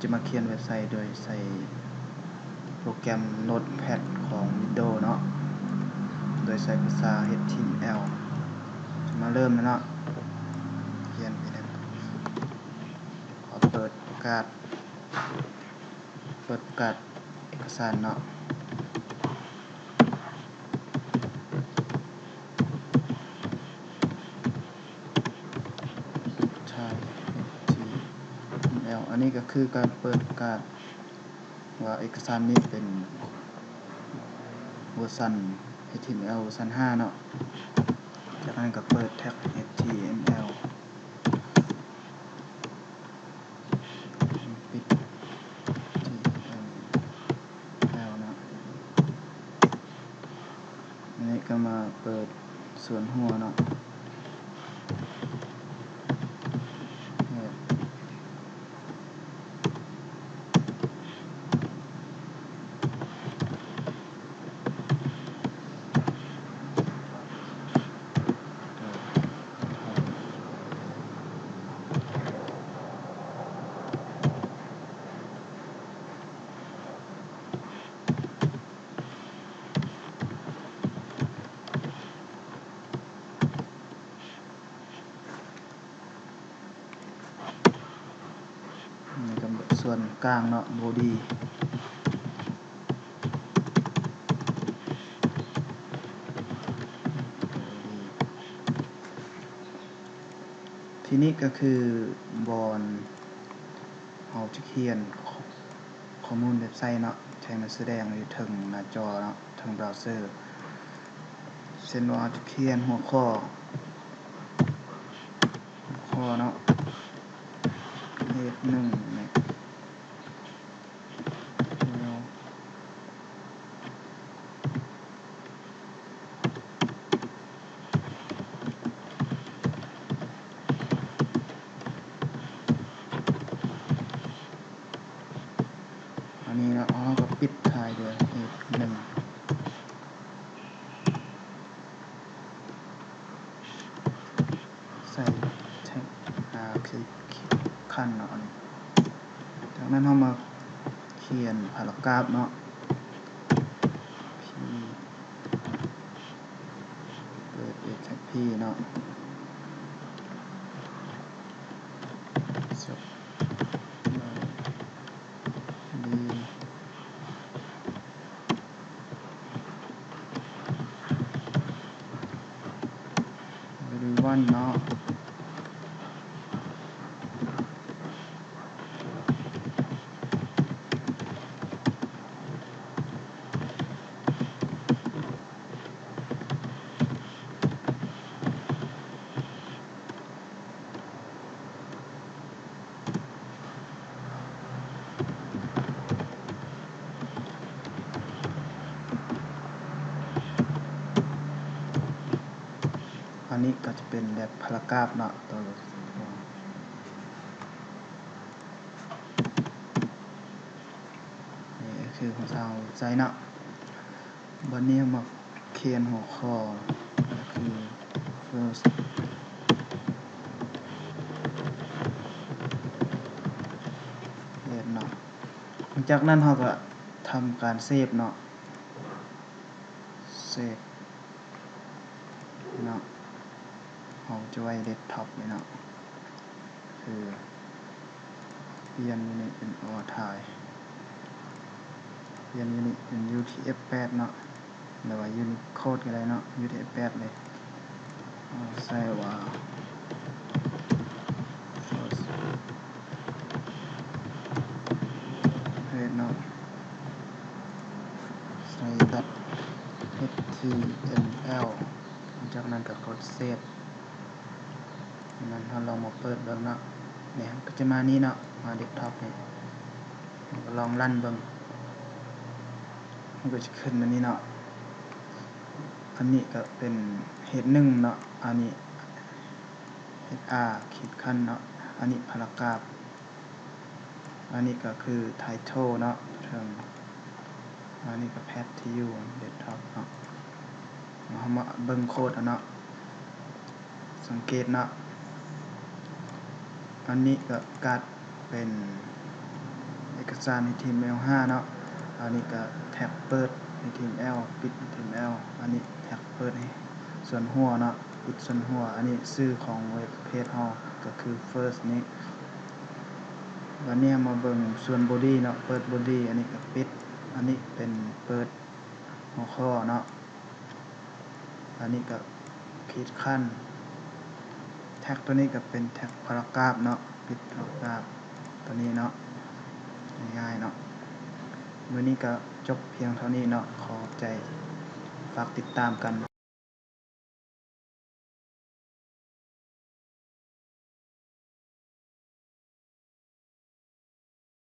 จะมาเขียนเว็บไซต์โดยใส่โปรแกรม Notepad ของ Windows เนาะโดยใช้ภาษา HTML จะมาเริ่มแล้วเนาะเขียนไปแล้วขอเปิดประกาศเอกสารเนาะใช่ HTML อันนี้ก็คือการเปิดประกาศว่าเอกสารนี้เป็นเวอร์ชัน HTML เวอร์ชัน 5 เนาะจากนั้นก็เปิดแท็ก HTML ปิด HTML เนาะอันนี้ก็มาเปิดส่วนหัวเนาะนี่ก็ส่วนกลางเนาะ body ทีนี้ก็คือบอนเราจะเขียนข้อมูลเว็บไซต์เนาะใช้มาแสดงอยู่ถึงหน้าจอเนาะถึงเบราว์เซอร์เช่นว่าจะเขียนหัวข้อเนาะเลข1เนี่ยอันนี้เนาะเราก็ปิดท้ายด้วยเลข1ใส่แท็กขั้นเนาะจากนั้นเรามาเขียนพารากราฟเนาะเปิดแท็กพี่เนาะวันเนาะอันนี้ก็จะเป็นแบบพารากราฟเนาะตัวนี่คือของเราใจเนาะวันนี้มาเขียนหัวข้อคือ first เนาะหลังจากนั้นเราก็ทำการเซฟเนาะเซฟเนาะเราจะไว้เดสก์ท็อปเลยเนาะคือเปลี่ยนยูนิตเป็นถ่ายเปลี่ยนยูนิตเป็น UTF-8 เนาะหรือว่า Unicode ก็ได้เนาะ UTF-8 เลยใส่ว่าเนาะใส่ดัด HTML จากนั้นก็กดเซฟนั้นเราลองมาเปิดเบิ่งเนาะเนี่ยก็จะมานี้เนาะมาเดสก์ท็อปนี่ลองรันเบิ่งมันก็จะขึ้นมานี้เนาะอันนี้ก็เป็นH1เนาะอันนี้ HR ขีดขั้นเนาะอันนี้พารากราฟอันนี้ก็คือ title เนาะถึงอันนี้ก็ path ที่อยู่เดสก์ท็อปเนาะเรามาเบิ่งโค้ดเนาะสังเกตเนาะอันนี้ก็การ์ดเป็น เอกสาร HTML5 เนาะอันนี้ก็แท็กเปิด HTML ปิด HTML อันนี้แท็กเปิดให้ส่วนหัวเนาะปิดส่วนหัวอันนี้ชื่อของเว็บเพจเราก็คือ first นี้วันนี้มาเบิ่งส่วน body เนาะเปิด body อันนี้ก็ปิดอันนี้เป็นเปิดหัวข้อเนาะอันนี้ก็ขีดขั้นแท็กตัวนี้ก็เป็นแท็กพารากราฟเนาะปิดพารากราฟตัวนี้เนาะง่ายๆเนาะมื้อนี้ก็จบเพียงเท่านี้เนาะขอบใจฝากติดตามกัน